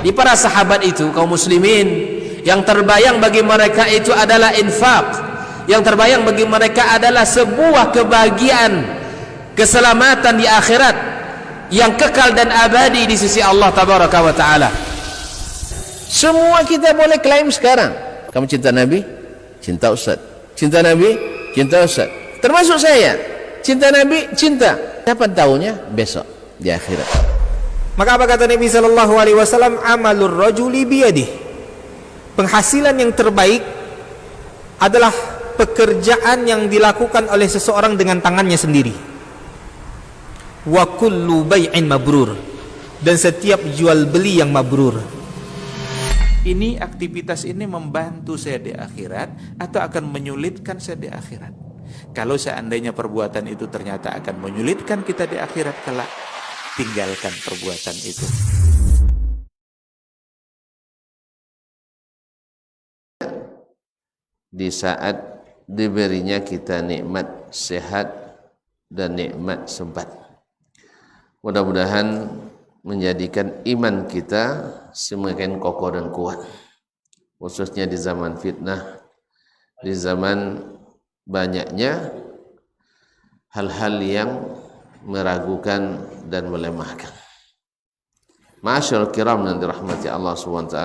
Di para sahabat itu, kaum muslimin, yang terbayang bagi mereka itu adalah infak, yang terbayang bagi mereka adalah sebuah kebahagiaan, keselamatan di akhirat yang kekal dan abadi di sisi Allah tabaraka wa taala. Semua kita boleh klaim sekarang, kamu cinta Nabi, cinta Ustaz. Cinta Nabi, cinta Ustaz. Termasuk saya, cinta Nabi, cinta. Kapan tahunya? Besok di akhirat. Maka apa kata Nabi sallallahu alaihi wasallam? Amalur rajuli biyadih. Penghasilan yang terbaik adalah pekerjaan yang dilakukan oleh seseorang dengan tangannya sendiri. Wa kullu bai'in mabrur, dan setiap jual beli yang mabrur. Ini aktivitas ini membantu saya di akhirat atau akan menyulitkan saya di akhirat? Kalau seandainya perbuatan itu ternyata akan menyulitkan kita di akhirat kelak, tinggalkan perbuatan itu. Di saat diberinya kita nikmat sehat dan nikmat sempat, mudah-mudahan menjadikan iman kita semakin kokoh dan kuat, khususnya di zaman fitnah, di zaman banyaknya hal-hal yang meragukan dan melemahkan. Ma'asyiral kiram yang dirahmati Allah SWT,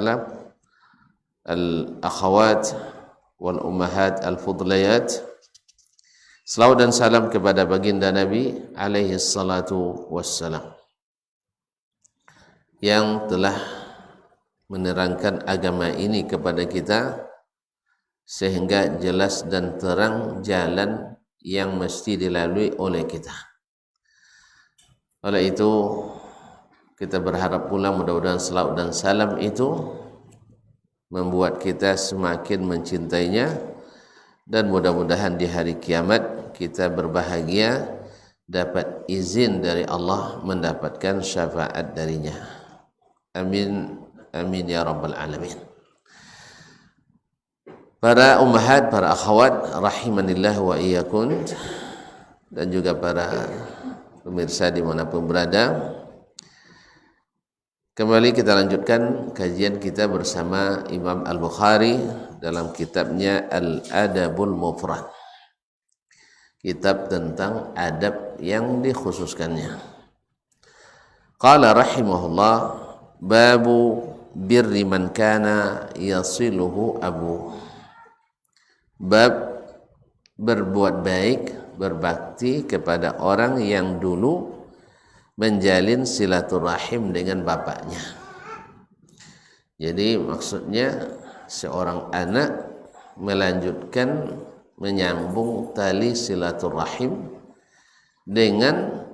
al-akhawat wal ummahat al-fudlayat, selawat dan salam kepada baginda Nabi alaihi salatu wassalam, yang telah menerangkan agama ini kepada kita sehingga jelas dan terang jalan yang mesti dilalui oleh kita. Oleh itu kita berharap pula mudah-mudahan selawat dan salam itu membuat kita semakin mencintainya, dan mudah-mudahan di hari kiamat kita berbahagia dapat izin dari Allah mendapatkan syafaat darinya. Amin, amin ya rabbal alamin. Para ummahat, para akhwat rahimanillah wa iyyakum, dan juga para pemirsa dimanapun berada, kembali kita lanjutkan kajian kita bersama Imam Al-Bukhari dalam kitabnya Al-Adabul Mufrad, kitab tentang adab yang dikhususkannya. Qala rahimahullah, babu birri man kana yasiluhu abu. Bab berbuat baik, berbakti kepada orang yang dulu menjalin silaturahim dengan bapaknya. Jadi maksudnya seorang anak melanjutkan, menyambung tali silaturahim dengan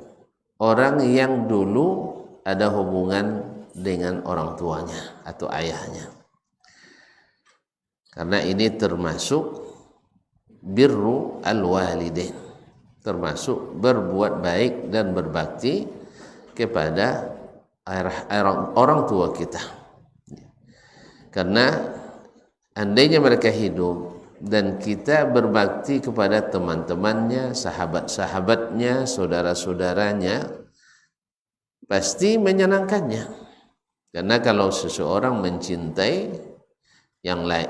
orang yang dulu ada hubungan dengan orang tuanya atau ayahnya, karena ini termasuk birru al-walidain, termasuk berbuat baik dan berbakti kepada orang tua kita. Karena andainya mereka hidup dan kita berbakti kepada teman-temannya, sahabat-sahabatnya, saudara-saudaranya, pasti menyenangkannya. Karena kalau seseorang mencintai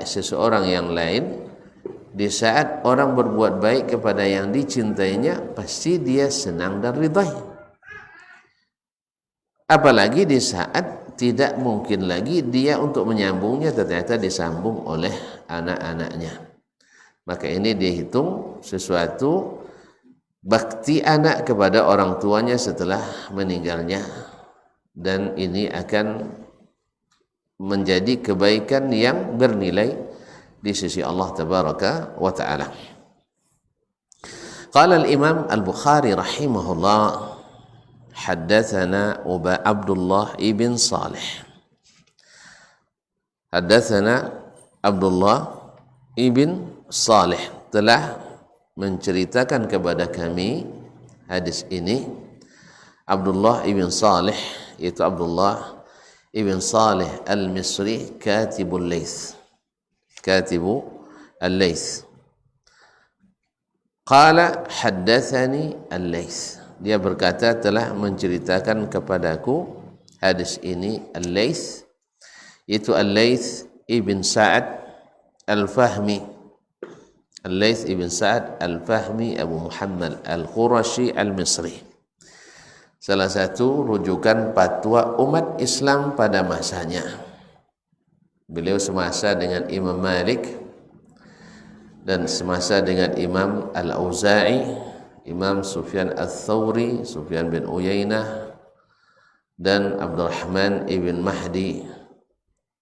seseorang yang lain, di saat orang berbuat baik kepada yang dicintainya, pasti dia senang dan ridha. Apalagi di saat tidak mungkin lagi dia untuk menyambungnya, ternyata disambung oleh anak-anaknya. Maka ini dihitung sesuatu bakti anak kepada orang tuanya setelah meninggalnya, dan ini akan menjadi kebaikan yang bernilai di sisi Allah tabaraka wa taala. Qala al-Imam Al-Bukhari rahimahullah, haddatsana Abdullah ibn Salih. Haddatsana Abdullah ibn Salih telah menceritakan kepada kami hadis ini. Abdullah ibn Salih, yaitu Abdullah ibn Salih al-Misri, katibul Laits, katibu al-Laits. Qala haddatsani al-Laits, dia berkata telah menceritakan kepadaku hadis ini al-Laits. Itu Al-Laits ibn Sa'ad Al-Fahmi. Al-Laits ibn Sa'ad Al-Fahmi Abu Muhammad Al-Qurashi Al-Misri, salah satu rujukan fatwa umat Islam pada masanya. Beliau semasa dengan Imam Malik dan semasa dengan Imam Al-Auza'i, Imam Sufyan Ats-Tsauri, Sufyan bin Uyainah, dan Abdurrahman ibn Mahdi.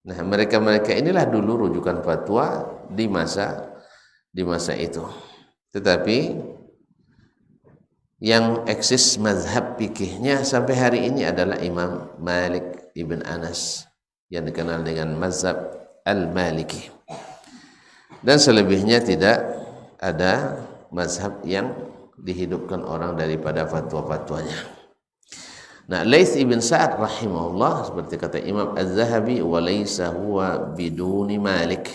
Nah, mereka inilah dulu rujukan fatwa di masa itu. Tetapi yang eksis mazhab fikihnya sampai hari ini adalah Imam Malik ibn Anas yang dikenal dengan mazhab Al-Maliki. Dan selebihnya tidak ada mazhab yang dihidupkan orang daripada fatwa-fatwanya. Nah, Laits ibn Sa'ad rahimahullah, seperti kata Imam Az-Zahabi, wa laisa huwa biduni Malik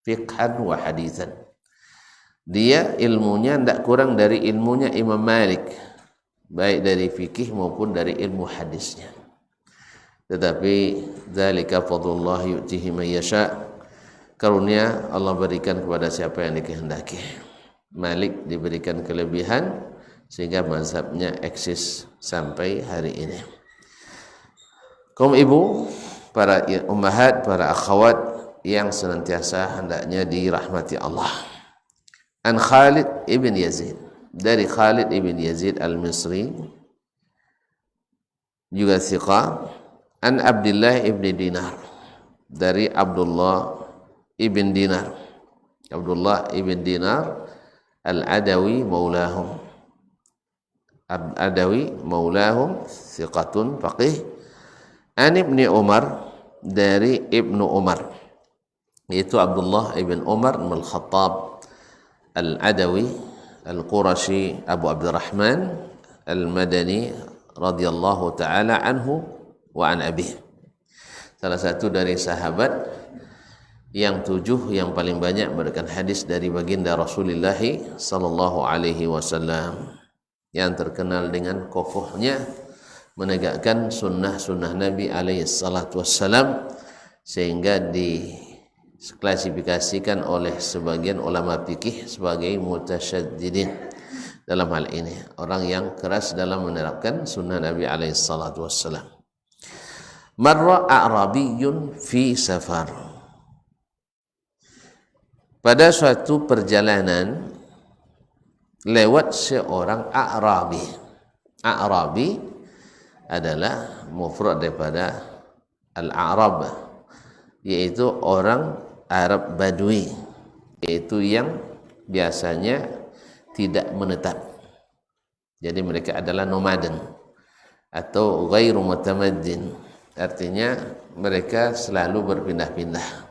fiqhan wa hadithan. Dia ilmunya tidak kurang dari ilmunya Imam Malik, baik dari fikih maupun dari ilmu hadisnya. Tetapi dzalika fadlullah yu'tihi man yasha, karunia Allah berikan kepada siapa yang dikehendaki. Malik diberikan kelebihan sehingga mazhabnya eksis sampai hari ini. Kaum ibu, para ummahat, para akhwat yang senantiasa hendaknya dirahmati Allah. An Khalid ibn Yazid, dari Khalid ibn Yazid Al-Misri, juga thiqah. An Abdullah ibn Dinar, dari Abdullah ibn Dinar. Abdullah ibn Dinar Al-Adawi maulahum, Adawi maulahum, thiqatun faqih. An Ibni Umar, dari Ibnu Umar, yaitu Abdullah ibn Umar bin Al-Khattab Al-Adawi Al-Qurashi Abu Abdurrahman Al-Madani radhiyallahu ta'ala anhu wa an abih. Salah satu dari sahabat yang 7 yang paling banyak memberikan hadis dari baginda Rasulullah sallallahu alaihi wasallam, yang terkenal dengan kokohnya menegakkan sunnah-sunnah Nabi alaihi salatu wassalam, sehingga diklasifikasikan oleh sebagian ulama fikih sebagai mutasyaddidin dalam hal ini, orang yang keras dalam menerapkan sunnah Nabi alaihi salatu wassalam. Marra a'rabiyyun fi safar, pada suatu perjalanan lewat seorang A'rabi. A'rabi adalah mufrad daripada Al-A'rab, yaitu orang Arab Badui, yaitu yang biasanya tidak menetap. Jadi mereka adalah nomaden atau ghairu mutamaddin, artinya mereka selalu berpindah-pindah.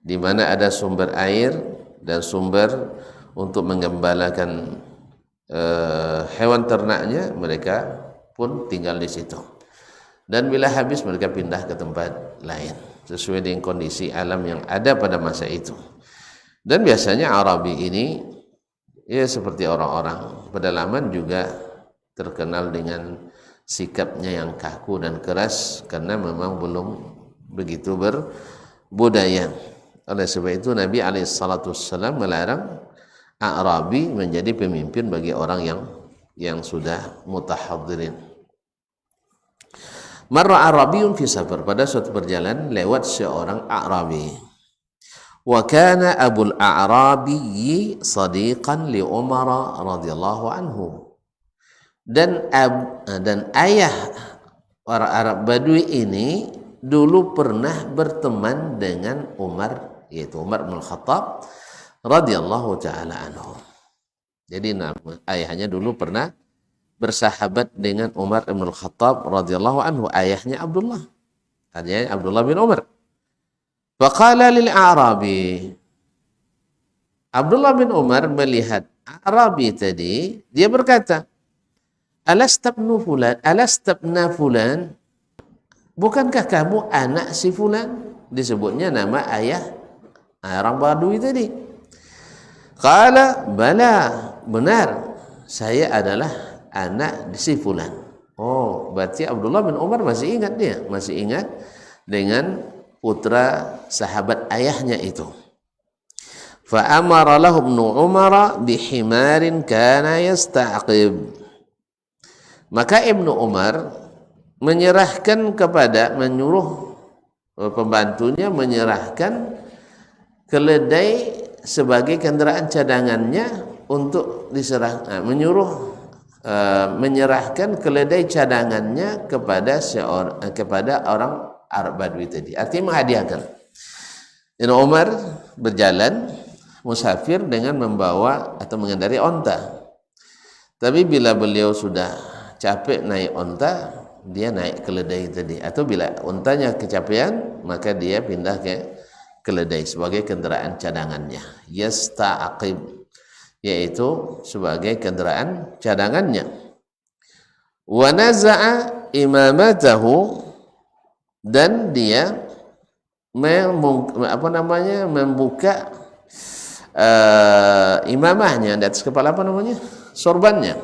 Di mana ada sumber air dan sumber untuk menggembalakan hewan ternaknya, mereka pun tinggal di situ. Dan bila habis mereka pindah ke tempat lain sesuai dengan kondisi alam yang ada pada masa itu. Dan biasanya Arabi ini ya seperti orang-orang pedalaman juga terkenal dengan sikapnya yang kaku dan keras karena memang belum begitu berbudaya. Oleh sebab itu Nabi alaihissalam melarang A'rabi menjadi pemimpin bagi orang yang sudah mutahaddirin. Marra A'rabiyun fi safar, pada suatu perjalanan lewat seorang A'rabi. Wa kana Abul A'rabi sadiqan li Umar radhiyallahu anhu. Dan ayah orang Arab Badui ini dulu pernah berteman dengan Umar, yaitu Umar bin Khattab radhiyallahu ta'ala anhu. Jadi ayahnya dulu pernah bersahabat dengan Umar bin Khattab radhiyallahu anhu, ayahnya Abdullah. Ayahnya Abdullah bin Umar. Faqala lil A'rabi, Abdullah bin Umar melihat A'rabi tadi, dia berkata, Alastabnu fulan, alastabna fulan, bukankah kamu anak si fulan? Disebutnya nama ayah orang Badui tadi. Qala bala, benar, saya adalah anak si fulan. Oh, berarti Abdullah bin Umar masih ingat dengan putra sahabat ayahnya itu. Fa amara lahu Ibnu Umar bihimarin kana yasta'qib. Maka Ibnu Umar menyuruh pembantunya menyerahkan keledai sebagai kendaraan cadangannya untuk menyerahkan keledai cadangannya kepada orang Arab Badui tadi. Artinya menghadiahkan. Ibnu Umar berjalan musafir dengan membawa atau mengendari onta. Tapi bila beliau sudah capek naik onta, dia naik keledai tadi. Atau bila ontanya kecapean, maka dia pindah ke keledai sebagai kendaraan cadangannya. Yasta'aqib, yaitu sebagai kendaraan cadangannya. Wa naza'a imamatahu, dan dia membuka imamahnya di atas kepala, sorbannya.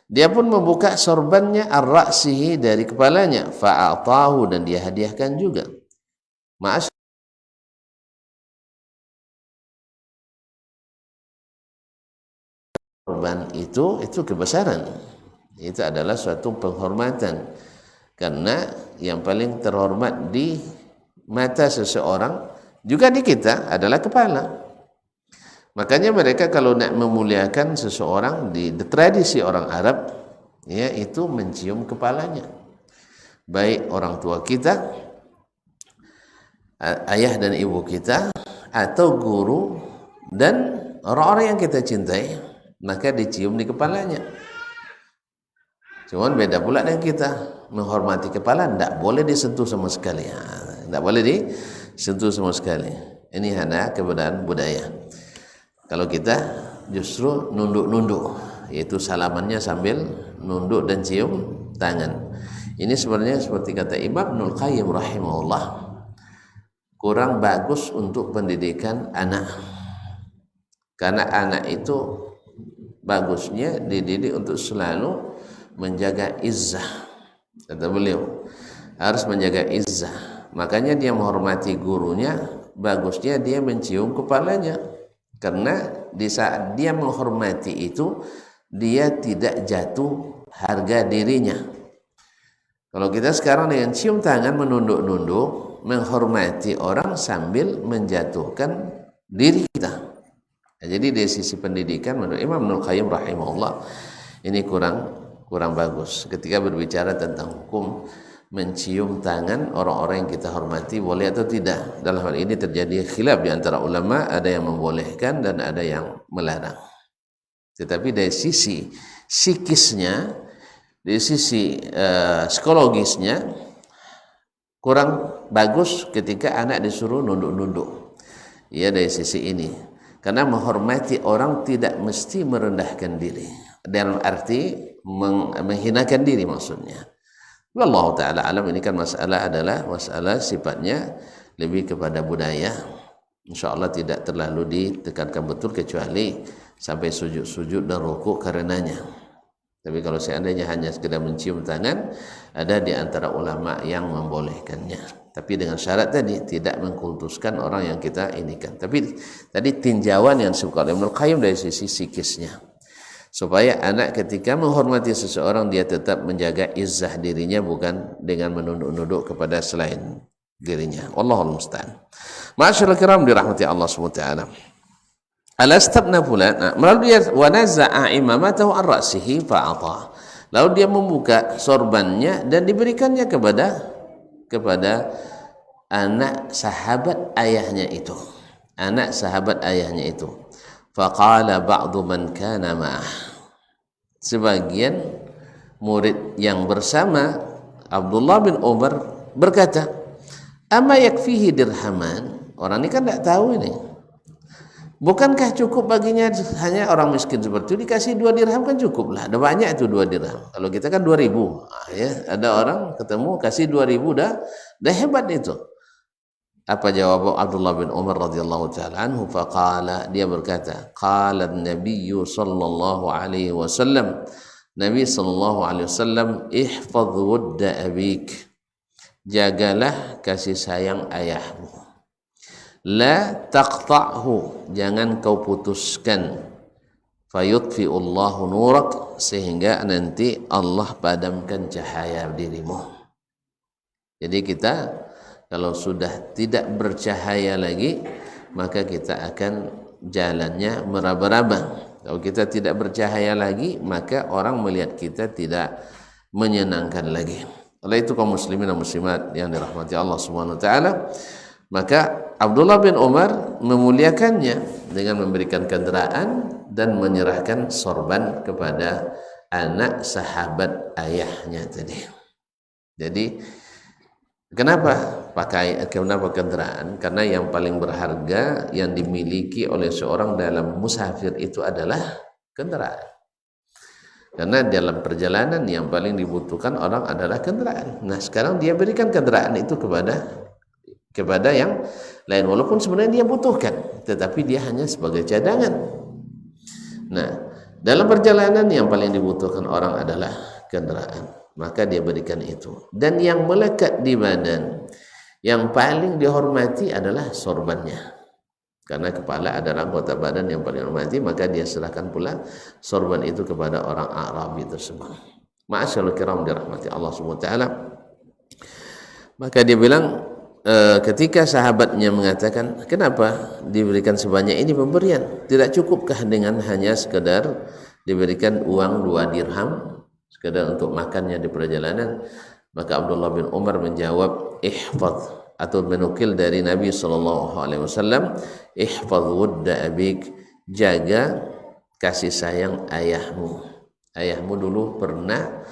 Dia pun membuka sorbannya ar-ra'sihi, dari kepalanya. Fa'atahu, dan dia hadiahkan juga. Sorban itu kebesaran. Itu adalah suatu penghormatan. Karena yang paling terhormat di mata seseorang, juga di kita, adalah kepala. Makanya mereka kalau nak memuliakan seseorang di tradisi orang Arab, ya, itu mencium kepalanya. Baik orang tua kita, ayah dan ibu kita, atau guru dan orang-orang yang kita cintai, maka dicium di kepalanya. Cuman beda pula dengan kita, menghormati kepala tidak boleh disentuh sama sekali. Tidak boleh disentuh sama sekali. Ini hanya keberadaan budaya. Kalau kita justru nunduk-nunduk, yaitu salamannya sambil nunduk dan cium tangan. Ini sebenarnya seperti kata Imam Ibnul Qayyim rahimahullah, kurang bagus untuk pendidikan anak. Karena anak itu bagusnya dididik untuk selalu menjaga izzah. Kata beliau, harus menjaga izzah. Makanya dia menghormati gurunya, bagusnya dia mencium kepalanya. Karena di saat dia menghormati itu, dia tidak jatuh harga dirinya. Kalau kita sekarang dengan cium tangan, menunduk-nunduk, menghormati orang sambil menjatuhkan diri kita. Nah, jadi dari sisi pendidikan menurut Imam Ibnul Qayyim rahimahullah, ini kurang bagus. Ketika berbicara tentang hukum mencium tangan orang-orang yang kita hormati, boleh atau tidak. Dalam hal ini terjadi khilaf di antara ulama, ada yang membolehkan dan ada yang melarang. Tetapi dari sisi psikisnya, dari sisi psikologisnya, kurang bagus ketika anak disuruh nunduk-nunduk. Ya, dari sisi ini. Karena menghormati orang tidak mesti merendahkan diri. Dalam arti menghinakan diri maksudnya. Wallahu ta'ala alam. Ini kan adalah masalah sifatnya lebih kepada budaya. InsyaAllah tidak terlalu ditekankan betul, kecuali sampai sujud-sujud dan rukuk karenanya. Tapi kalau seandainya hanya sekedar mencium tangan, ada di antara ulama yang membolehkannya. Tapi dengan syarat tadi, tidak mengkultuskan orang yang kita inikan. Tapi tadi tinjauan yang disebutkan Ibnul Qayyim dari sisi psikisnya, supaya anak ketika menghormati seseorang, dia tetap menjaga izzah dirinya, bukan dengan menunduk-nunduk kepada selain dirinya. Wallahul musta'an. Ma'asyiral kiram dirahmati Allah SWT. Alastabna fulan, melalui dia wa naza'a imamatahu an ra'sihi fa'ata. Lalu dia membuka sorbannya dan diberikannya kepada anak sahabat ayahnya itu. Anak sahabat ayahnya itu. Faqala ba'du man kana ma'ah. Sebagian murid yang bersama Abdullah bin Umar berkata, "Ama yakfihi dirhaman?" Orang ini kan tidak tahu ini. Bukankah cukup baginya hanya orang miskin seperti itu dikasih 2 dirham kan cukup lah. Ada banyak itu 2 dirham. Kalau kita kan 2000. Ya, ada orang ketemu kasih 2000 dah hebat itu. Apa jawab Abdullah bin Umar radhiyallahu taala anhu? Faqala, dia berkata, qala an-nabiy sallallahu alaihi wasallam, Nabi sallallahu alaihi wasallam, ihfaz wudda abik, jagalah kasih sayang ayahmu. La taqta'hu, jangan kau putuskan. Fayutfi'ullahu nurak, sehingga nanti Allah padamkan cahaya dirimu. Jadi kita kalau sudah tidak bercahaya lagi, maka kita akan jalannya meraba-raba. Kalau kita tidak bercahaya lagi, maka orang melihat kita tidak menyenangkan lagi. Oleh itu kaum muslimin dan muslimat yang dirahmati Allah Subhanahu wa taala, maka Abdullah bin Umar memuliakannya dengan memberikan kendaraan dan menyerahkan sorban kepada anak sahabat ayahnya tadi. Jadi kenapa kendaraan? Karena yang paling berharga yang dimiliki oleh seorang dalam musafir itu adalah kendaraan. Karena dalam perjalanan yang paling dibutuhkan orang adalah kendaraan. Nah, sekarang dia berikan kendaraan itu kepada yang lain, walaupun sebenarnya dia butuhkan, tetapi dia hanya sebagai cadangan. Nah, dalam perjalanan yang paling dibutuhkan orang adalah kendaraan, maka dia berikan itu. Dan yang melekat di badan yang paling dihormati adalah sorbannya, karena kepala adalah anggota badan yang paling dihormati, maka dia serahkan pula sorban itu kepada orang Arabi tersebut. Ma'asyarul kiram dirahmati Allah Subhanahu wa taala. Maka dia bilang, ketika sahabatnya mengatakan, kenapa diberikan sebanyak ini pemberian? Tidak cukupkah dengan hanya sekedar diberikan uang 2 dirham sekedar untuk makannya di perjalanan? Maka Abdullah bin Umar menjawab, ihfaz, atau menukil dari Nabi SAW, ihfaz wudda abik, jaga kasih sayang ayahmu. Ayahmu dulu pernah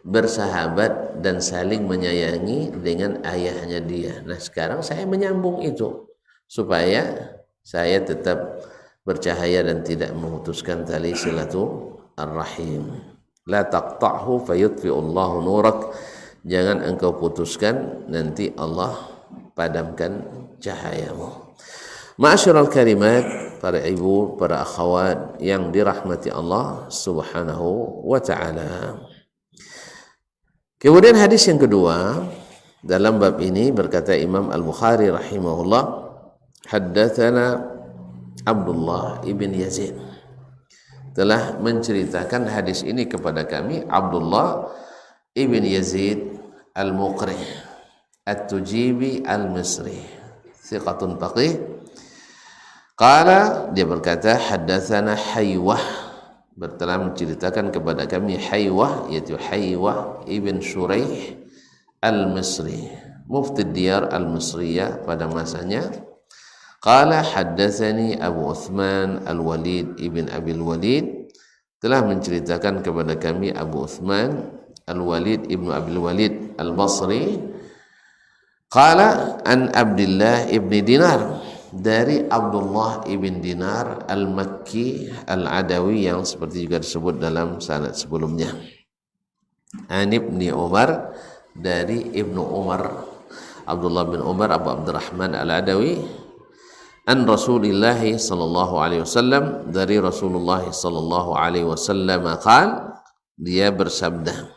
bersahabat dan saling menyayangi dengan ayahnya dia. Nah, sekarang saya menyambung itu supaya saya tetap bercahaya dan tidak memutuskan tali silaturahim. La taqta'hu fayutfi'ullahu nurak, jangan engkau putuskan, nanti Allah padamkan cahayamu. Ma'asyiral karimat, para ibu, para akhwat yang dirahmati Allah Subhanahu wa taala. Kemudian hadis yang kedua dalam bab ini berkata Imam Al-Bukhari rahimahullah, haddatsana Abdullah ibn Yazid, telah menceritakan hadis ini kepada kami Abdullah ibn Yazid Al-Muqri At-Tujibi Al-Misri, thiqatun faqih. Qala, dia berkata, haddatsana Haywah, telah menceritakan kepada kami Haywah, yaitu Haywah ibn Shuraih Al-Misri, mufti diyar Al-Misriyah pada masanya. Qala haddatsani Abu Uthman Al-Walid ibn Abil Walid, telah menceritakan kepada kami Abu Uthman Al-Walid ibn Abil Walid Al-Basri. Qala an Abdullah ibn Dinar, dari Abdullah ibn Dinar Al-Makki Al-Adawi yang seperti juga disebut dalam sanad sebelumnya. An Ibni Umar, dari Ibnu Umar, Abdullah bin Umar Abu Abdurrahman Al-Adawi. An Rasulillah sallallahu alaihi wasallam, dari Rasulullah sallallahu alaihi wasallam qala, dia bersabda,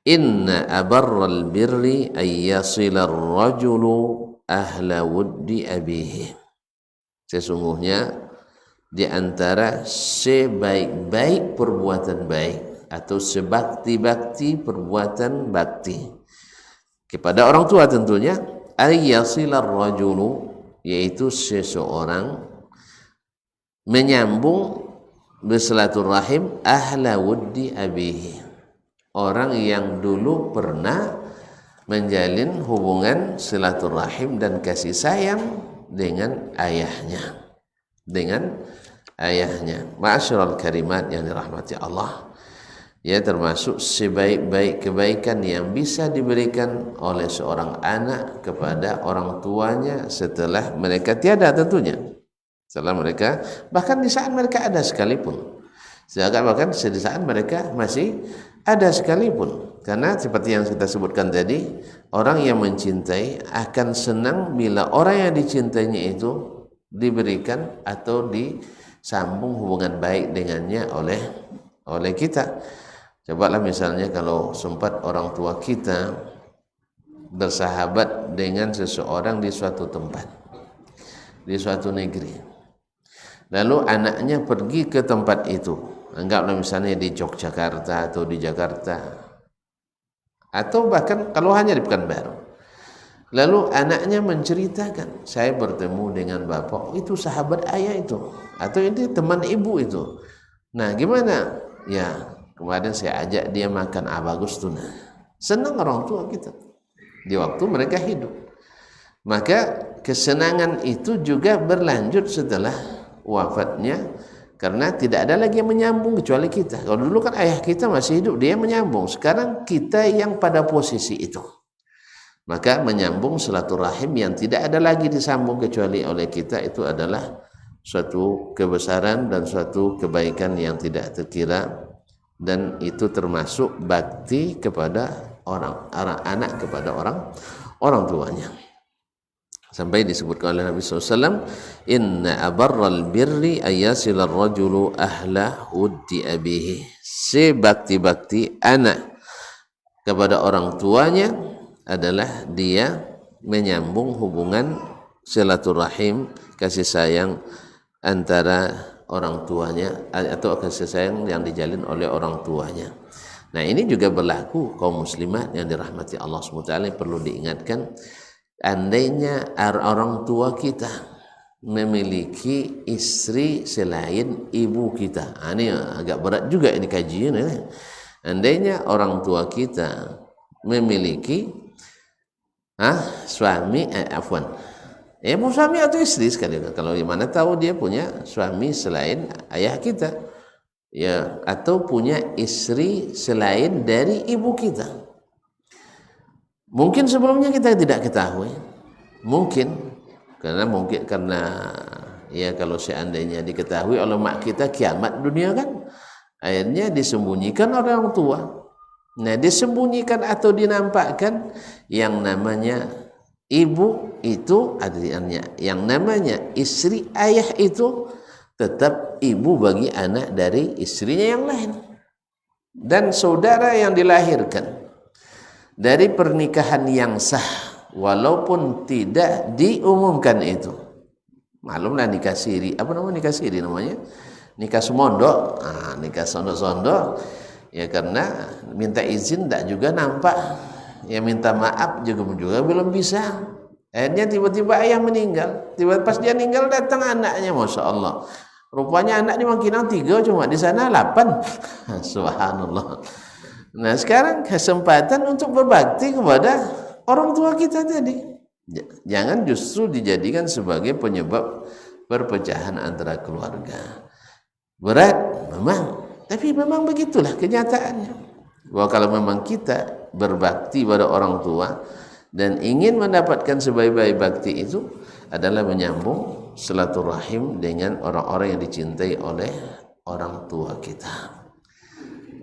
inna abarral birri ayyasila ar-rajulu ahla wuddi abihi, sesungguhnya di antara sebaik-baik perbuatan baik atau sebakti-bakti perbuatan bakti kepada orang tua tentunya, ayyasila ar-rajulu, yaitu seseorang menyambung bersilaturahim ahla wuddi abihi, orang yang dulu pernah menjalin hubungan silaturahim dan kasih sayang dengan ayahnya, Ma'asyiral karimat yang dirahmati Allah, ya, termasuk sebaik-baik kebaikan yang bisa diberikan oleh seorang anak kepada orang tuanya setelah mereka tiada, tentunya setelah mereka, bahkan di saat mereka ada sekalipun, bahkan di saat mereka masih ada sekalipun. Karena seperti yang kita sebutkan tadi, orang yang mencintai akan senang bila orang yang dicintainya itu diberikan atau disambung hubungan baik dengannya oleh kita. Cobalah misalnya kalau sempat orang tua kita bersahabat dengan seseorang di suatu tempat, di suatu negeri. Lalu anaknya pergi ke tempat itu, anggaplah misalnya di Yogyakarta atau di Jakarta, atau bahkan kalau hanya di Pekanbaru. Lalu anaknya menceritakan, saya bertemu dengan bapak, itu sahabat ayah itu, atau ini teman ibu itu. Nah gimana? Ya kemarin saya ajak dia makan, bagus tuh. Nah, senang orang tua kita di waktu mereka hidup. Maka kesenangan itu juga berlanjut setelah wafatnya, karena tidak ada lagi yang menyambung kecuali kita. Kalau dulu kan ayah kita masih hidup, dia menyambung. Sekarang kita yang pada posisi itu, maka menyambung silaturahim yang tidak ada lagi disambung kecuali oleh kita, itu adalah suatu kebesaran dan suatu kebaikan yang tidak terkira, dan itu termasuk bakti kepada orang anak kepada orang tuanya. Sampai disebutkan oleh Nabi SAW, inna abarral birri ayasilar rajulu ahla huddi abihi. Sebakti-bakti anak kepada orang tuanya adalah dia menyambung hubungan silaturahim, kasih sayang antara orang tuanya, atau kasih sayang yang dijalin oleh orang tuanya. Nah ini juga berlaku kaum muslimat yang dirahmati Allah SWT. Perlu diingatkan, andainya orang tua kita memiliki istri selain ibu kita, ini agak berat juga ini kajian. Andainya orang tua kita memiliki suami, mau suami atau istri sekali, kalau mana tahu dia punya suami selain ayah kita, ya, atau punya istri selain dari ibu kita. Mungkin sebelumnya kita tidak ketahui, mungkin karena ya kalau seandainya diketahui oleh mak kita, kiamat dunia kan, akhirnya disembunyikan oleh orang tua. Nah disembunyikan atau dinampakkan, yang namanya ibu itu adanya, yang namanya istri ayah itu tetap ibu bagi anak dari istrinya yang lain. Dan saudara yang dilahirkan dari pernikahan yang sah, walaupun tidak diumumkan itu, malumlah nikah siri, apa namanya nikah siri namanya, nikah semondok, nikah sondok-sondok, ya karena minta izin tak juga nampak, ya minta maaf juga belum bisa. Akhirnya tiba-tiba ayah meninggal, tiba-tiba pas dia meninggal datang anaknya, masya Allah. Rupanya anak di Makinang 3, cuma di sana 8. Subhanallah. Nah sekarang kesempatan untuk berbakti kepada orang tua kita tadi. Jangan justru dijadikan sebagai penyebab perpecahan antara keluarga. Berat memang, tapi memang begitulah kenyataannya. Bahwa kalau memang kita berbakti pada orang tua dan ingin mendapatkan sebaik-baik bakti itu adalah menyambung silaturahim dengan orang-orang yang dicintai oleh orang tua kita.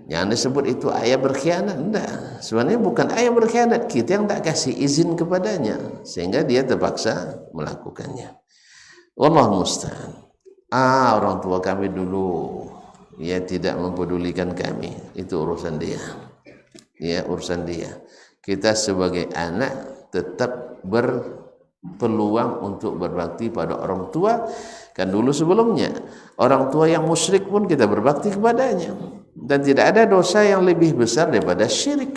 Jangan disebut itu ayah berkhianat, enggak. Sebenarnya bukan ayah berkhianat, kita yang tak kasih izin kepadanya sehingga dia terpaksa melakukannya. Wallahu musta'an. Orang tua kami dulu ya tidak mempedulikan kami, itu urusan dia. Ya, urusan dia. Kita sebagai anak tetap berpeluang untuk berbakti pada orang tua. Kan dulu sebelumnya orang tua yang musyrik pun kita berbakti kepadanya, dan tidak ada dosa yang lebih besar daripada syirik.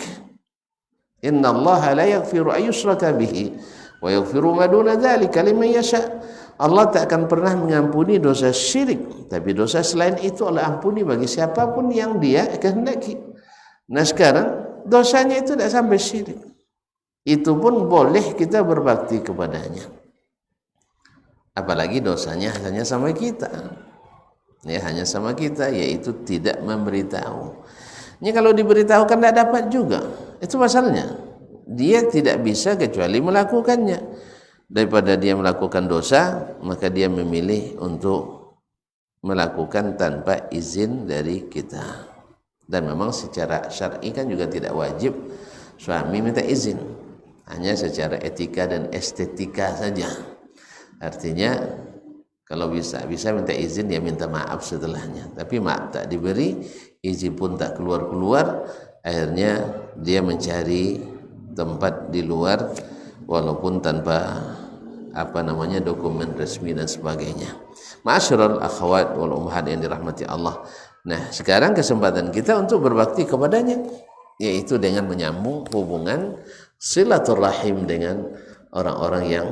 Innallaha la yaghfiru ayyushraka bihi wa yaghfiru ma duna dzalika liman yasha. Allah tak akan pernah mengampuni dosa syirik, tapi dosa selain itu Allah ampuni bagi siapapun yang dia kehendaki. Nah sekarang dosanya itu tidak sampai syirik, itu pun boleh kita berbakti kepadanya. Apalagi dosanya hanya sama kita, ya hanya sama kita, yaitu tidak memberitahu. Ini kalau diberitahukan tidak dapat juga, itu masalahnya. Dia tidak bisa kecuali melakukannya. Daripada dia melakukan dosa, maka dia memilih untuk melakukan tanpa izin dari kita. Dan memang secara syar'i kan juga tidak wajib suami minta izin, hanya secara etika dan estetika saja. Artinya kalau bisa minta izin, ya minta maaf setelahnya. Tapi maaf tak diberi, izin pun tak keluar-keluar, akhirnya dia mencari tempat di luar walaupun tanpa dokumen resmi dan sebagainya. Ma'asyiral akhwat wal ummahat yang dirahmati Allah. Nah, sekarang kesempatan kita untuk berbakti kepadanya, yaitu dengan menyambung hubungan silaturahim dengan orang-orang yang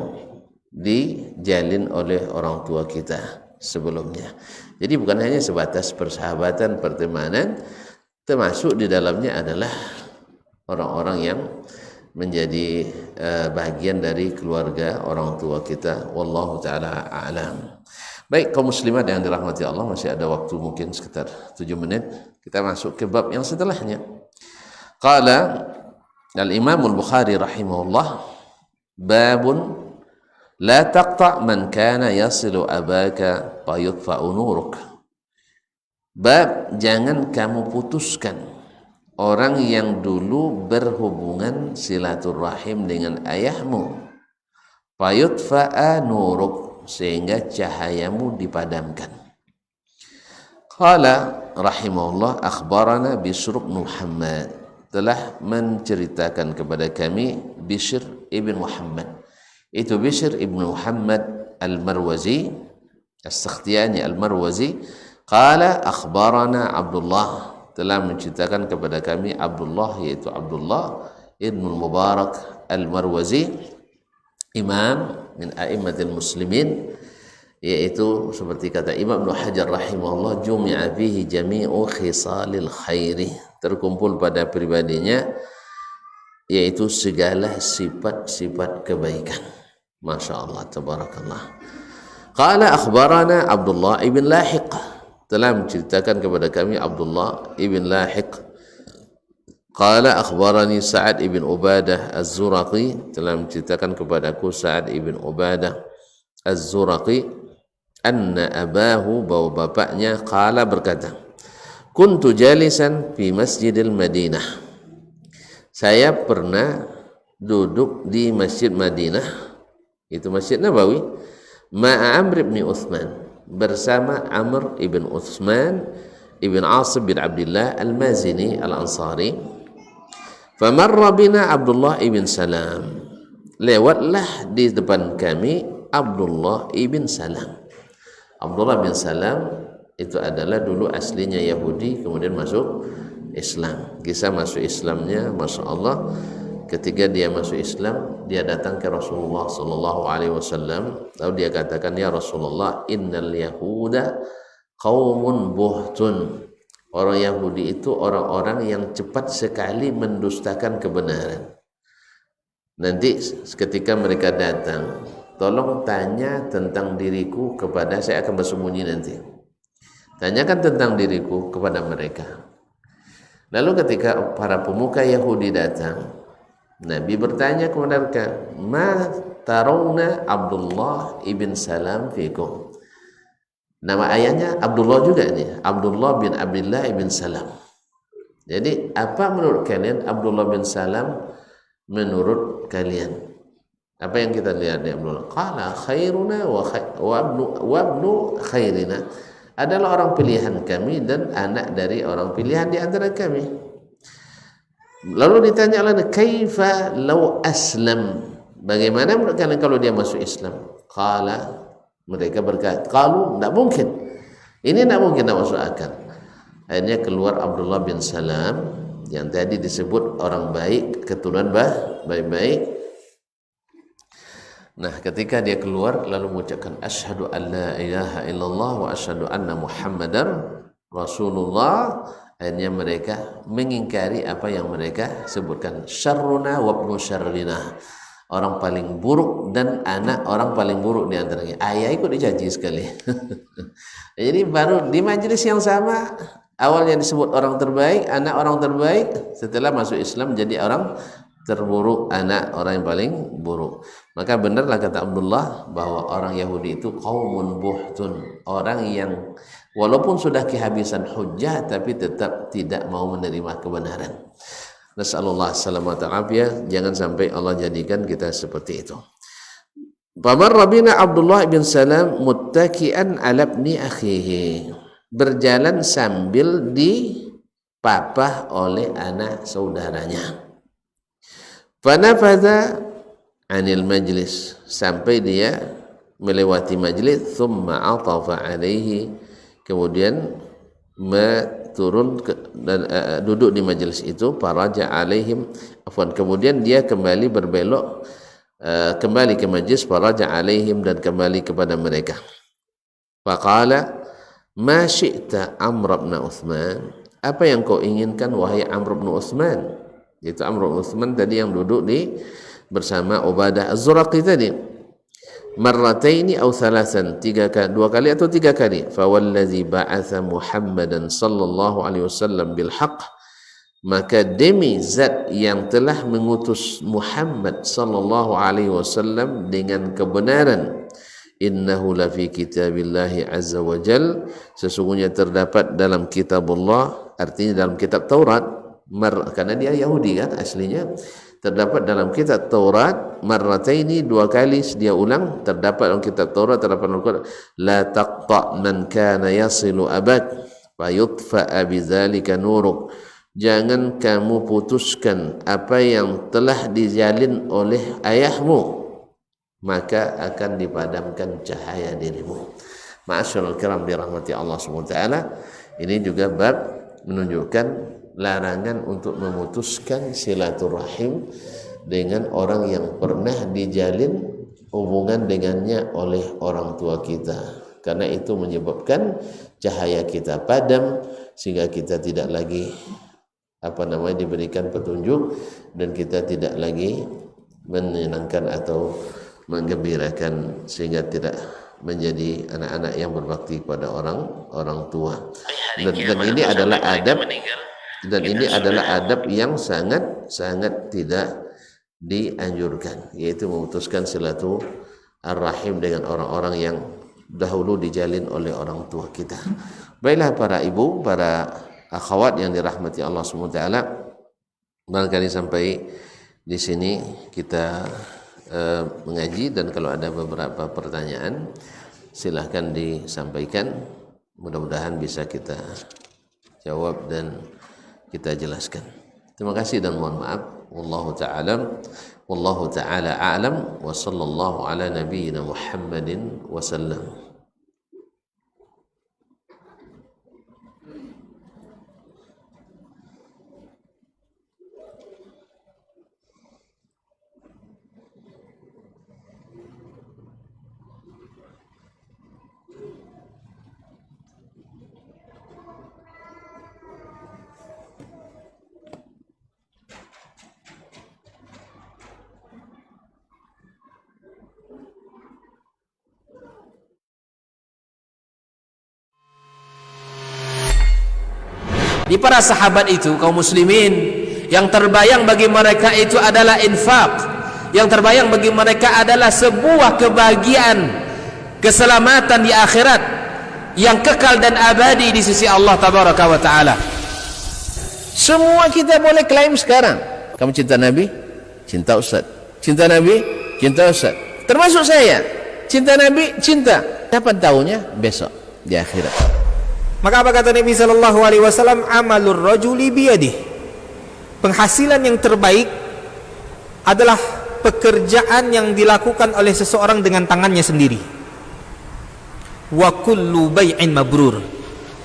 dijalin oleh orang tua kita sebelumnya. Jadi bukan hanya sebatas persahabatan, pertemanan, termasuk di dalamnya adalah orang-orang yang menjadi bagian dari keluarga orang tua kita. Wallahu taala a'lam. Baik, kaum muslimat yang dirahmati Allah, masih ada waktu mungkin sekitar 7 menit. Kita masuk ke bab yang setelahnya. Qala al-Imam al-Bukhari rahimahullah, babun la taqta' man kana yasilu abaka fa yutfa'u nuruk. Bab, jangan kamu putuskan orang yang dulu berhubungan silaturahim dengan ayahmu, fa yutfa'a nuruk, sehingga cahayamu dipadamkan. Qala rahimahullah, akhbarana Bishr bin Muhammad, telah menceritakan kepada kami Bishr ibn Muhammad. Itu Bishr ibn Muhammad al-Marwazi, As-Sakhtiyani al-Marwazi. Qala akhbarana Abdullah, telah menceritakan kepada kami Abdullah, yaitu Abdullah ibn Mubarak al-Marwazi, imam min a'immatil muslimin, yaitu seperti kata Imam Ibnu Hajar rahimahullah, jumi'a fihi jami'u khisalil khairi, terkumpul pada pribadinya yaitu segala sifat-sifat kebaikan. Masya Allah, tabarakallah. Qala akhbarana Abdullah ibn Lahiq, telah menceritakan kepada kami Abdullah ibn Lahiq. Qala akhbarani Sa'ad ibn Ubadah Az-Zuraqi, telah menceritakan kepadaku Sa'ad ibn Ubadah Az-Zuraqi, anna abahu, bahwa bapaknya, qala, berkata, kuntu jalisan fi masjidil Madinah, saya pernah duduk di Masjid Madinah, itu Masjid Nabawi, ma'a Amr ibn Uthman, bersama Amr ibn Uthman ibn Asim bin Abdullah al-Mazini al-Ansari. Famarra bina Abdullah ibn Salam, lewatlah di depan kami Abdullah ibn Salam. Abdullah bin Salam itu adalah dulu aslinya Yahudi, kemudian masuk Islam. Kisah masuk Islamnya, Masya Allah, ketika dia masuk Islam, dia datang ke Rasulullah sallallahu alaihi wasallam, lalu dia katakan, ya Rasulullah, innal yahuda qaumun buhtun. Orang Yahudi itu orang-orang yang cepat sekali mendustakan kebenaran. Nanti ketika mereka datang, tolong tanya tentang diriku kepada, saya akan bersembunyi nanti. Tanyakan tentang diriku kepada mereka. Lalu ketika para pemuka Yahudi datang, Nabi bertanya kepada mereka, ma tarawna Abdullah ibn Salam fikum. Nama ayahnya Abdullah juga ini, Abdullah bin Abdullah ibn Salam. Jadi apa menurut kalian Abdullah bin Salam menurut kalian? Apa yang kita lihat di Abdullah? Qala khairuna wa ibnu khairina, adalah orang pilihan kami dan anak dari orang pilihan di antara kami. Lalu ditanya lagi, kaifa law aslam, bagaimana menurut kalian kalau dia masuk Islam? Qala, mereka berkata, qalu, tidak mungkin, ini tidak mungkin, tidak masuk akal. Akhirnya keluar Abdullah bin Salam yang tadi disebut orang baik, keturunan baik-baik. Nah, ketika dia keluar lalu mengucapkan asyhadu an la ilaha illallah wa asyhadu anna muhammadar rasulullah, akhirnya mereka mengingkari apa yang mereka sebutkan, syarruna wa ibnu syarrina, orang paling buruk dan anak orang paling buruk di antaranya. Ayah ikut dicaci sekali. Jadi baru di majelis yang sama, awalnya disebut orang terbaik, anak orang terbaik, setelah masuk Islam jadi orang terburuk, anak orang yang paling buruk. Maka benarlah kata Abdullah bahwa orang Yahudi itu qaumun buhtun, orang yang walaupun sudah kehabisan hujjah tapi tetap tidak mau menerima kebenaran. Nasallallahu salamata afiyah, jangan sampai Allah jadikan kita seperti itu. Famarra bina Abdullah bin Salam muttaki'an ala ibni akhihi, berjalan sambil dipapah oleh anak saudaranya. Fanafadha anil majlis, sampai dia melewati majlis, thumma atafa alaihi, kemudian turun dan duduk di majlis itu, faraja alaihim, kemudian dia kembali berbelok kembali ke majlis, faraja alaihim, dan kembali kepada mereka. Faqala ma syi'ta Amr bin Uthman, apa yang kau inginkan wahai Amr bin Uthman, yaitu Amr bin Uthman tadi yang duduk bersama Ubadah Az-Zuraqi tadi. Marrataini aw thalathan, dua kali atau tiga kali. Fawallazi ba'atha Muhammadan sallallahu alaihi wasallam bil haqq, maka demi zat yang telah mengutus Muhammad sallallahu alaihi wasallam dengan kebenaran, innahu lafi kitabillahi azza wa jal, sesungguhnya terdapat dalam kitabullah, artinya dalam kitab Taurat, karena dia Yahudi kan aslinya, terdapat dalam kitab Taurat, marrataini, dua kali dia ulang, terdapat dalam kitab Taurat, terdapat dalam Quran, la taqta man kana yasilu abak fayutfa'a bidzalika nuruk, jangan kamu putuskan apa yang telah dijalin oleh ayahmu, maka akan dipadamkan cahaya dirimu. Ma'asyiral kiram dirahmati Allah SWT, ini juga bab menunjukkan larangan untuk memutuskan silaturahim dengan orang yang pernah dijalin hubungan dengannya oleh orang tua kita, karena itu menyebabkan cahaya kita padam, sehingga kita tidak lagi diberikan petunjuk, dan kita tidak lagi menyenangkan atau menggembirakan, sehingga tidak menjadi anak-anak yang berbakti kepada orang tua. Dan ini adalah adab, dan ini adalah adab yang sangat tidak dianjurkan, yaitu memutuskan silaturahim dengan orang-orang yang dahulu dijalin oleh orang tua kita. Baiklah para ibu, para akhwat yang dirahmati Allah SWT, barangkali sampai di sini kita mengaji, dan kalau ada beberapa pertanyaan silahkan disampaikan, mudah-mudahan bisa kita jawab dan kita jelaskan. Terima kasih dan mohon maaf. Wallahu ta'ala a'lam wa sallallahu ala nabiyyina Muhammadin wa sallam. Di para sahabat itu, kaum muslimin, yang terbayang bagi mereka itu adalah infak, yang terbayang bagi mereka adalah sebuah kebahagiaan, keselamatan di akhirat yang kekal dan abadi di sisi Allah tabaraka wa taala. Semua kita boleh klaim sekarang, kamu cinta Nabi, cinta Ustaz, cinta Nabi, cinta Ustaz, termasuk saya, cinta Nabi, cinta. Dapat tahunya besok di akhirat. Maka apa kata Nabi sallallahu alaihi wasallam? Amalur rajuli biyadih. Penghasilan yang terbaik adalah pekerjaan yang dilakukan oleh seseorang dengan tangannya sendiri. Wa kullu bai'in mabrur,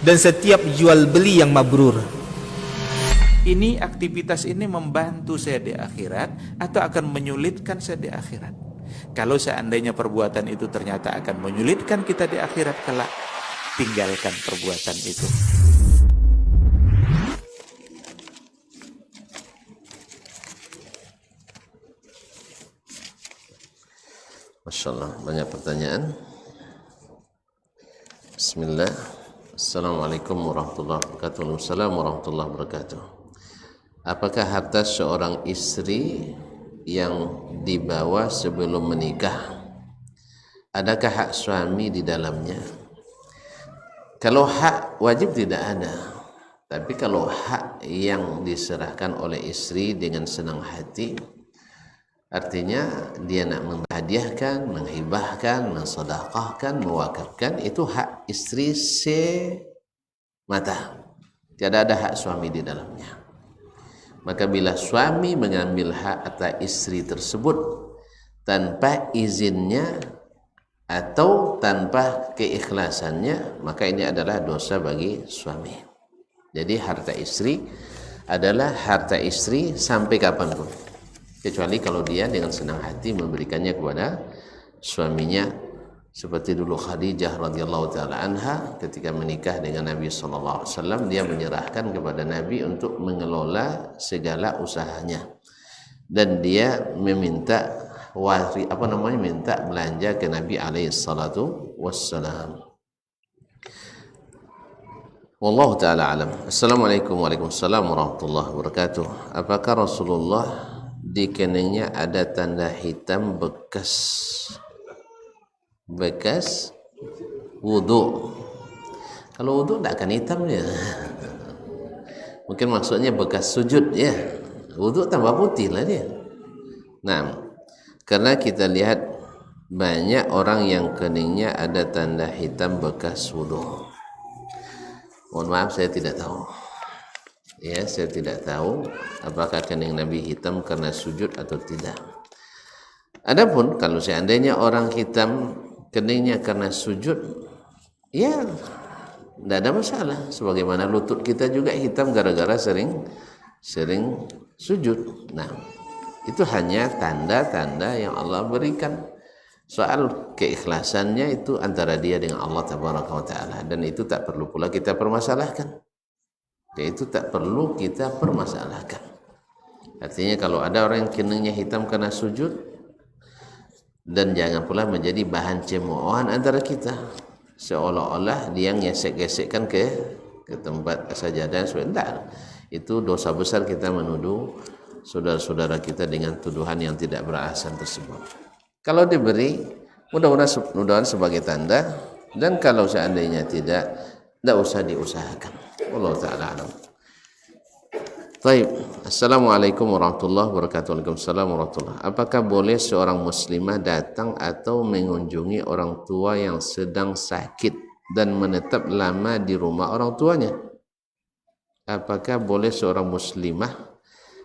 dan setiap jual beli yang mabrur. Ini aktivitas ini membantu saya di akhirat atau akan menyulitkan saya di akhirat? Kalau seandainya perbuatan itu ternyata akan menyulitkan kita di akhirat kelak, tinggalkan perbuatan itu. Masya Allah, banyak pertanyaan. Bismillah. Assalamualaikum warahmatullahi wabarakatuh. Waalaikumsalam warahmatullahi wabarakatuh. Apakah harta seorang istri yang dibawa sebelum menikah, adakah hak suami di dalamnya? Kalau hak wajib tidak ada, tapi kalau hak yang diserahkan oleh istri dengan senang hati, artinya dia nak menghadiahkan, menghibahkan, mensedekahkan, mewakafkan, itu hak istri semata, tidak ada hak suami di dalamnya. Maka bila suami mengambil hak atas istri tersebut tanpa izinnya atau tanpa keikhlasannya, maka ini adalah dosa bagi suami. Jadi harta istri adalah harta istri sampai kapanpun, kecuali kalau dia dengan senang hati memberikannya kepada suaminya, seperti dulu Khadijah radhiyallahu taala anha ketika menikah dengan Nabi sallallahu alaihi wasallam, dia menyerahkan kepada Nabi untuk mengelola segala usahanya, dan dia meminta minta belanja ke Nabi alaihi salatu wassalam. Wallahu taala alam. Assalamualaikum warahmatullahi wabarakatuh. Apakah Rasulullah di keningnya ada tanda hitam bekas wudu? Kalau wudu tidak akan hitam ya. Mungkin maksudnya bekas sujud ya. Wudu tambah putih lah dia. Nah, karena kita lihat banyak orang yang keningnya ada tanda hitam bekas wudu. Mohon maaf, saya tidak tahu. Ya, saya tidak tahu apakah kening Nabi hitam karena sujud atau tidak. Adapun kalau seandainya orang hitam keningnya karena sujud, ya tidak ada masalah. Sebagaimana lutut kita juga hitam gara-gara sering sujud. Nah, itu hanya tanda-tanda yang Allah berikan. Soal keikhlasannya itu antara dia dengan Allah tabaraka wa taala, dan itu tak perlu pula kita permasalahkan. Itu tak perlu kita permasalahkan. Artinya kalau ada orang yang keningnya hitam karena sujud, dan jangan pula menjadi bahan cemoohan antara kita, seolah-olah dia ngesek-gesekkan ke tempat sajadah. Sebentar, itu dosa besar kita menuduh saudara-saudara kita dengan tuduhan yang tidak beralasan tersebut. Kalau diberi, mudah-mudahan sebagai tanda, dan kalau seandainya tidak usah diusahakan. Allah Ta'ala alam. Baik. Assalamualaikum warahmatullahi wabarakatuh. Waalaikumsalam warahmatullahi wabarakatuh. Apakah boleh seorang muslimah datang atau mengunjungi orang tua yang sedang sakit dan menetap lama di rumah orang tuanya? Apakah boleh seorang muslimah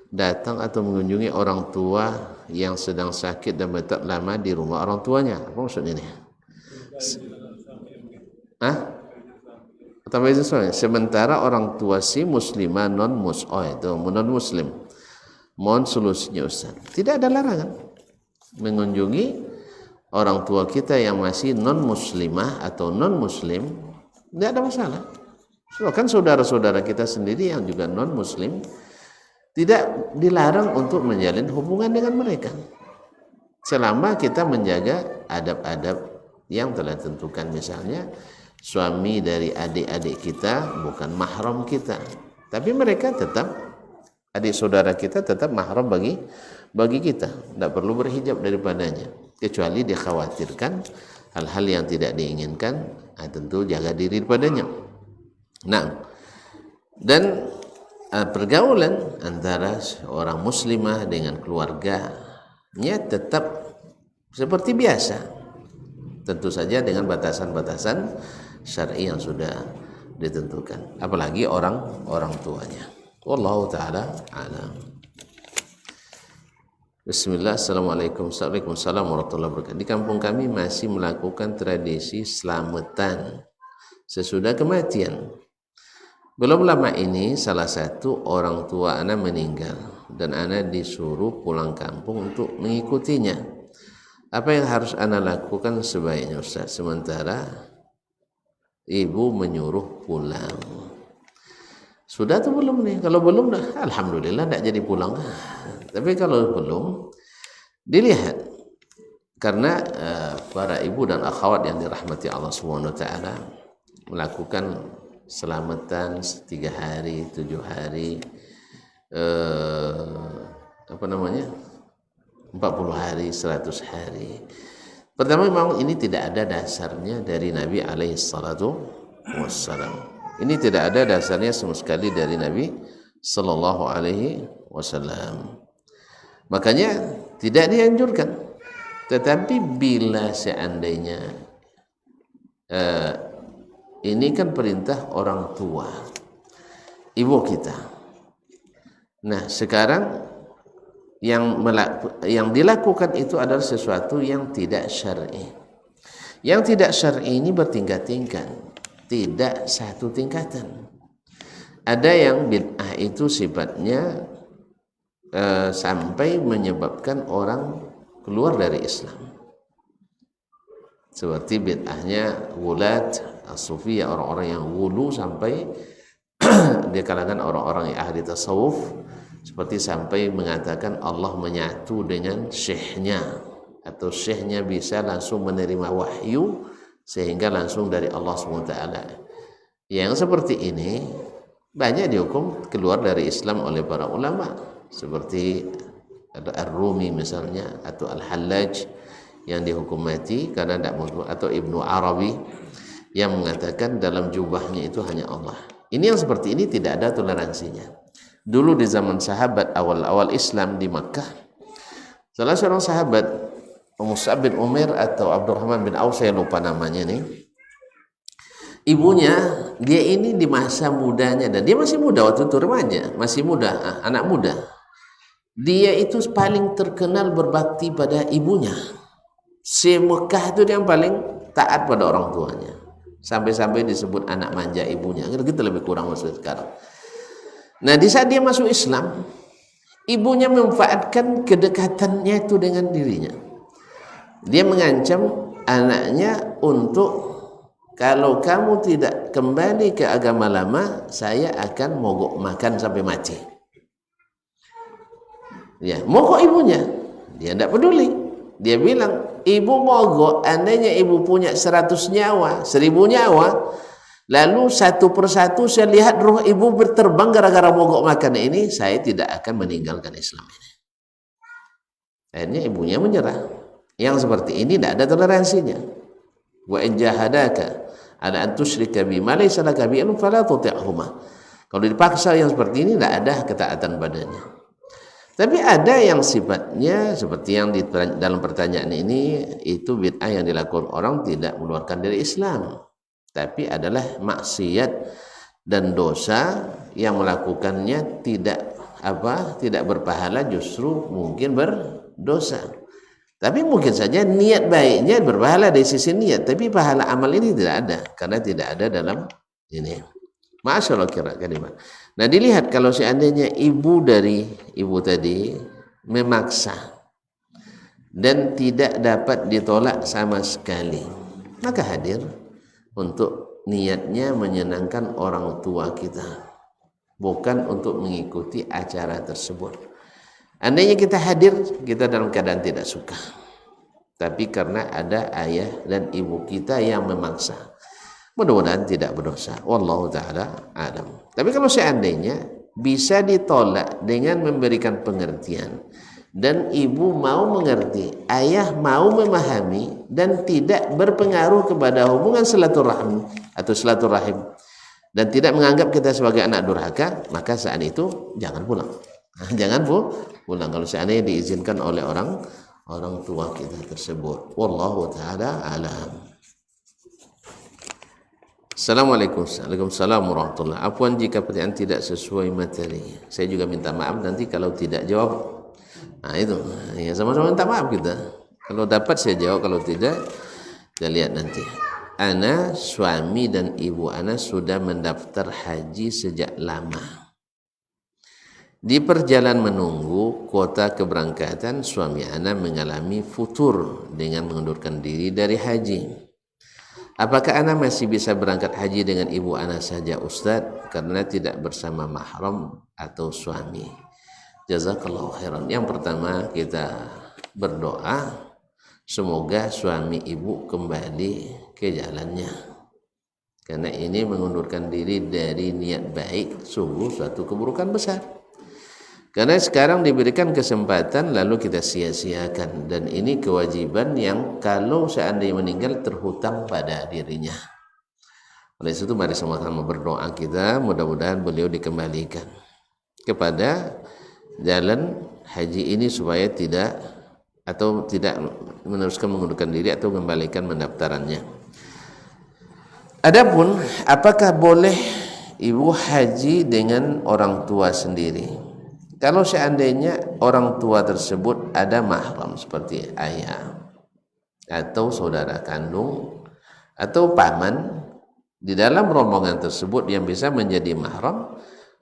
datang atau mengunjungi orang tua yang sedang sakit dan menetap lama di rumah orang tuanya? Apa maksudnya ini? Sementara orang tua si muslimah non muslim. Mohon solusinya Ustaz. Tidak ada larangan mengunjungi orang tua kita yang masih non muslimah atau non muslim, tidak ada masalah. Kan saudara-saudara kita sendiri yang juga non muslim, tidak dilarang untuk menjalin hubungan dengan mereka selama kita menjaga adab-adab yang telah ditentukan. Misalnya suami dari adik-adik kita bukan mahram kita, tapi mereka tetap adik saudara kita, tetap mahram bagi kita. Tidak perlu berhijab daripadanya, kecuali dikhawatirkan hal-hal yang tidak diinginkan. Tentu jaga diri daripadanya. Nah, dan pergaulan antara seorang muslimah dengan keluarganya tetap seperti biasa, tentu saja dengan batasan-batasan syar'i yang sudah ditentukan, apalagi orang tuanya. Wallahu ta'ala a'lam. Bismillah. Assalamualaikum warahmatullahi wabarakatuh. Di kampung kami masih melakukan tradisi selamatan sesudah kematian. Belum lama ini salah satu orang tua anak meninggal dan anak disuruh pulang kampung untuk mengikutinya. Apa yang harus anak lakukan sebaiknya Ustaz? Sementara ibu menyuruh pulang. Sudah atau belum nih? Kalau belum, alhamdulillah tidak jadi pulang. Tapi kalau belum, dilihat. Karena para ibu dan akhwat yang dirahmati Allah SWT melakukan selamatan 3 hari, 7 hari, 40 hari, 100 hari. Pertama, memang ini tidak ada dasarnya dari Nabi alaihi salatu wassalam. Ini tidak ada dasarnya sama sekali dari Nabi sallallahu alaihi wasallam. Makanya tidak dianjurkan. Tetapi bila seandainya ini kan perintah orang tua, ibu kita, Nah, sekarang yang dilakukan itu adalah sesuatu yang tidak syar'i. Yang tidak syar'i ini bertingkat-tingkat, tidak satu tingkatan. Ada yang bid'ah itu sifatnya sampai menyebabkan orang keluar dari Islam. Seperti bid'ahnya gulat, as-sufiyah, orang-orang yang gulu sampai di kalangan orang-orang yang ahli tasawuf, seperti sampai mengatakan Allah menyatu dengan syekhnya, atau syekhnya bisa langsung menerima wahyu sehingga langsung dari Allah SWT. Yang seperti ini banyak dihukum keluar dari Islam oleh para ulama, seperti Ar-Rumi misalnya, atau Al-Hallaj yang dihukum mati karena tidak mau, atau Ibnu Arabi yang mengatakan dalam jubahnya itu hanya Allah. Ini yang seperti ini tidak ada toleransinya. Dulu di zaman sahabat awal-awal Islam di Makkah, salah seorang sahabat Mus'ab bin Umair atau Abdurrahman bin Auf, saya lupa namanya nih, ibunya, dia ini di masa mudanya, dan dia masih muda waktu itu, remaja, masih muda, anak muda, dia itu paling terkenal berbakti pada ibunya. Se-Mekah itu dia yang paling taat pada orang tuanya, sampai-sampai disebut anak manja ibunya. Kita lebih kurang maksud sekarang. Nah, di saat dia masuk Islam, ibunya memanfaatkan kedekatannya itu dengan dirinya. Dia mengancam anaknya untuk, kalau kamu tidak kembali ke agama lama, saya akan mogok makan sampai mati. Ya, mogok ibunya. Dia tidak peduli. Dia bilang, ibu mogok, andainya ibu punya 100 nyawa, 1000 nyawa, lalu satu persatu saya lihat roh ibu berterbang gara-gara mogok makan ini, saya tidak akan meninggalkan Islam ini. Akhirnya ibunya menyerah. Yang seperti ini tidak ada toleransinya. Wa in jahadaka ala an tusyrika bima laysa laka bihi ilmun fala tuti'huma. Kalau dipaksa yang seperti ini tidak ada ketaatan padanya. Tapi ada yang sifatnya seperti yang di dalam pertanyaan ini, itu bid'ah yang dilakukan orang tidak mengeluarkan dari Islam, tapi adalah maksiat dan dosa yang melakukannya tidak berpahala, justru mungkin berdosa. Tapi mungkin saja niat baiknya berpahala dari sisi niat, tapi pahala amal ini tidak ada karena tidak ada dalam ini. Masyaallah kira kalimat. Nah, dilihat kalau seandainya ibu tadi memaksa dan tidak dapat ditolak sama sekali, maka hadir untuk niatnya menyenangkan orang tua kita, bukan untuk mengikuti acara tersebut. Andainya kita hadir, kita dalam keadaan tidak suka, tapi karena ada ayah dan ibu kita yang memaksa, mudah-mudahan tidak berdosa. Wallahu ta'ala alam. Tapi kalau seandainya bisa ditolak dengan memberikan pengertian, dan ibu mau mengerti, ayah mau memahami, dan tidak berpengaruh kepada hubungan silaturahim atau silaturahim, dan tidak menganggap kita sebagai anak durhaka, maka saat itu jangan pulang. Jangan pulang kalau seandainya diizinkan oleh orang tua kita tersebut. Wallahu ta'ala alam. Assalamualaikum. Waalaikumsalam warahmatullahi. Apuan jika pertanyaan tidak sesuai materi. Saya juga minta maaf nanti kalau tidak jawab. Nah itu, ya sama-sama minta maaf kita. Kalau dapat saya jawab, kalau tidak kita lihat nanti. Ana, suami dan ibu ana sudah mendaftar haji sejak lama. Di perjalanan menunggu kuota keberangkatan, suami ana mengalami futur dengan mengundurkan diri dari haji. Apakah ana masih bisa berangkat haji dengan ibu ana saja Ustadz, karena tidak bersama mahram atau suami? Jazakallahu khairan. Yang pertama kita berdoa semoga suami ibu kembali ke jalannya, karena ini mengundurkan diri dari niat baik sungguh suatu keburukan besar. Karena sekarang diberikan kesempatan lalu kita sia-siakan, dan ini kewajiban yang kalau seandainya meninggal terhutang pada dirinya. Oleh itu mari sama-sama berdoa kita, mudah-mudahan beliau dikembalikan kepada jalan haji ini supaya tidak meneruskan mengundurkan diri atau mengembalikan pendaftarannya. Adapun apakah boleh ibu haji dengan orang tua sendiri? kalau seandainya orang tua tersebut ada mahram seperti ayah atau saudara kandung atau paman di dalam rombongan tersebut yang bisa menjadi mahram,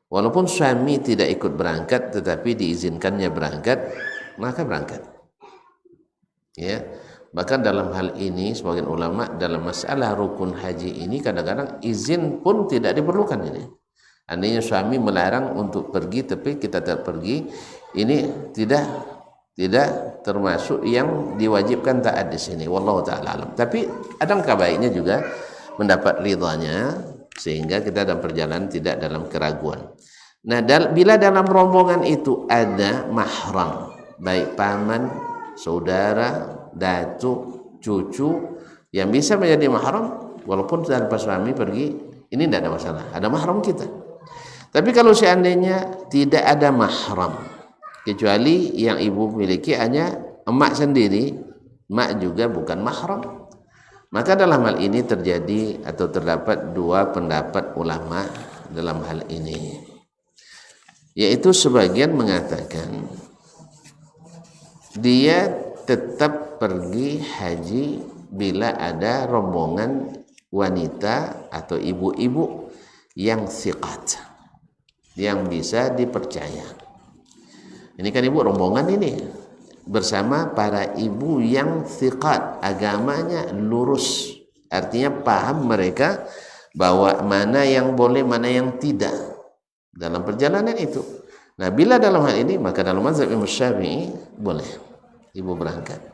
walaupun suami tidak ikut berangkat tetapi diizinkannya berangkat, maka berangkat. Ya, bahkan dalam hal ini sebagian ulama dalam masalah rukun haji ini kadang-kadang izin pun tidak diperlukan ini. Andainya suami melarang untuk pergi tapi kita tidak pergi, ini tidak termasuk yang diwajibkan taat di sini. Wallahu taala alam. Tapi alangkah baiknya juga mendapat ridhanya sehingga kita dalam perjalanan tidak dalam keraguan. Nah, bila dalam rombongan itu ada mahram, baik paman, saudara, datuk, cucu yang bisa menjadi mahram walaupun tanpa suami pergi, ini tidak ada masalah, ada mahram kita. Tapi kalau seandainya tidak ada mahram kecuali yang ibu miliki hanya emak sendiri, emak juga bukan mahram, maka dalam hal ini terjadi atau terdapat dua pendapat ulama dalam hal ini, yaitu sebagian mengatakan dia tetap pergi haji bila ada rombongan wanita atau ibu-ibu yang thiqat, yang bisa dipercaya. Ini kan ibu rombongan ini bersama para ibu yang thiqat, agamanya lurus, artinya paham mereka bahwa mana yang boleh, mana yang tidak dalam perjalanan itu. Nah, bila dalam hal ini maka dalam mazhab Imam Syafi'i boleh ibu berangkat.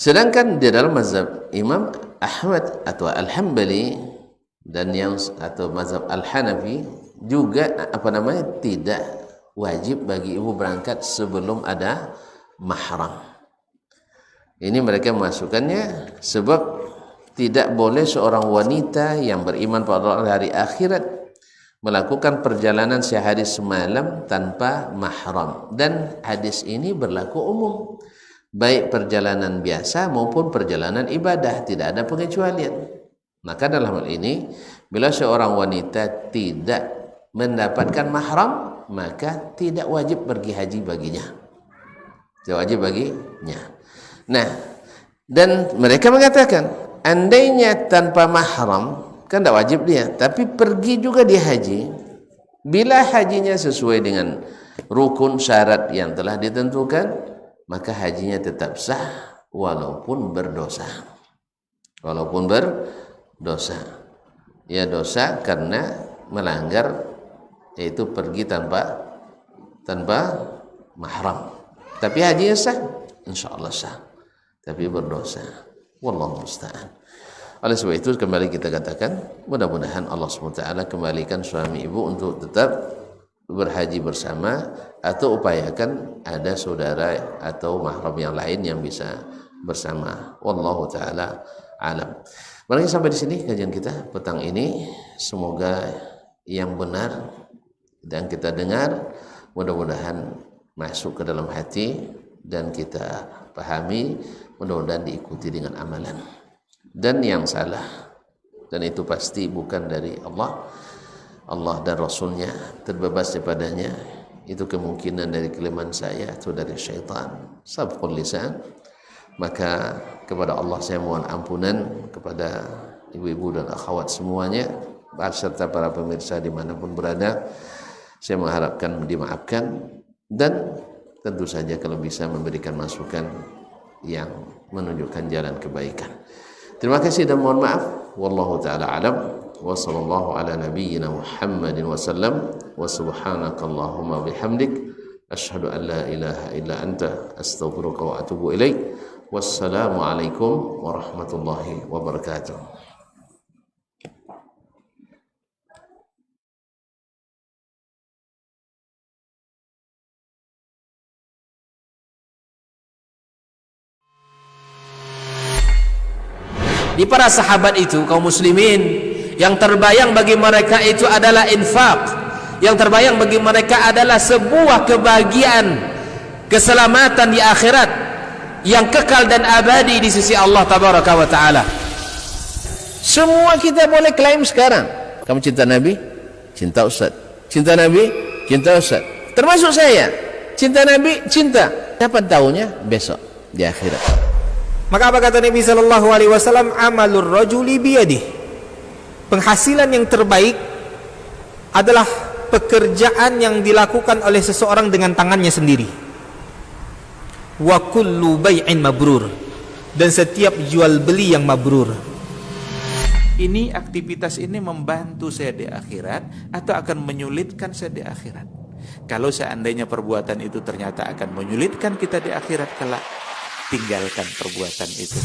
Sedangkan di dalam mazhab Imam Ahmad atau Al-Hambali dan yang atau mazhab Al-Hanafi juga tidak wajib bagi ibu berangkat sebelum ada mahram. Ini mereka memasukkannya sebab tidak boleh seorang wanita yang beriman pada hari akhirat melakukan perjalanan sehari semalam tanpa mahram, dan hadis ini berlaku umum baik perjalanan biasa maupun perjalanan ibadah, tidak ada pengecualian. Maka dalam hal ini bila seorang wanita tidak mendapatkan mahram, maka tidak wajib pergi haji baginya, tidak wajib baginya. Nah, dan mereka mengatakan andainya tanpa mahram kan tidak wajib dia, tapi pergi juga di haji bila hajinya sesuai dengan rukun syarat yang telah ditentukan, maka hajinya tetap sah walaupun berdosa. Walaupun berdosa, ya dosa karena melanggar, yaitu pergi tanpa mahram. Tapi hajinya sah, insyaallah sah. Tapi berdosa. Wallahu musta'an. Oleh sebab itu kembali kita katakan, mudah-mudahan Allah SWT kembalikan suami ibu untuk tetap berhaji bersama, atau upayakan ada saudara atau mahram yang lain yang bisa bersama. Wallahu taala alam. Barangkali sampai di sini kajian kita petang ini. Semoga yang benar dan kita dengar mudah-mudahan masuk ke dalam hati dan kita pahami, mudah-mudahan diikuti dengan amalan. Dan yang salah, dan itu pasti bukan dari Allah dan Rasulnya, terbebas daripadanya, itu kemungkinan dari kelemahan saya atau dari syaitan, sabqul lisan. Maka kepada Allah saya mohon ampunan, kepada ibu-ibu dan akhwat semuanya serta para pemirsa dimanapun berada, saya mengharapkan dimaafkan, dan tentu saja kalau bisa memberikan masukan yang menunjukkan jalan kebaikan. Terima kasih dan mohon maaf. Wallahu ta'ala alam. Wa sallallahu ala nabiyyina Muhammadin wa sallam. Wa subhanakallahumma bihamdik. Ashhadu an la ilaha illa anta astaghfiruka wa atubu ilaik. Wassalamu alaikum warahmatullahi wabarakatuh. Di para sahabat itu, kaum muslimin, yang terbayang bagi mereka itu adalah infak, yang terbayang bagi mereka adalah sebuah kebahagiaan, keselamatan di akhirat yang kekal dan abadi di sisi Allah tabaraka wa taala. Semua kita boleh klaim sekarang. Kamu cinta Nabi? Cinta Ustaz. Cinta Nabi? cinta Ustaz. Termasuk saya, cinta Nabi, cinta. Kapan tahunya? Besok di akhirat. Maka apa kata Nabi sallallahu alaihi wasallam? Amalur rajuli biyadih. Penghasilan yang terbaik adalah pekerjaan yang dilakukan oleh seseorang dengan tangannya sendiri. Wa kullu bai'in mabrur. Dan setiap jual beli yang mabrur. Ini aktivitas ini membantu saya di akhirat atau akan menyulitkan saya di akhirat. Kalau seandainya perbuatan itu ternyata akan menyulitkan kita di akhirat kelak, tinggalkan perbuatan itu.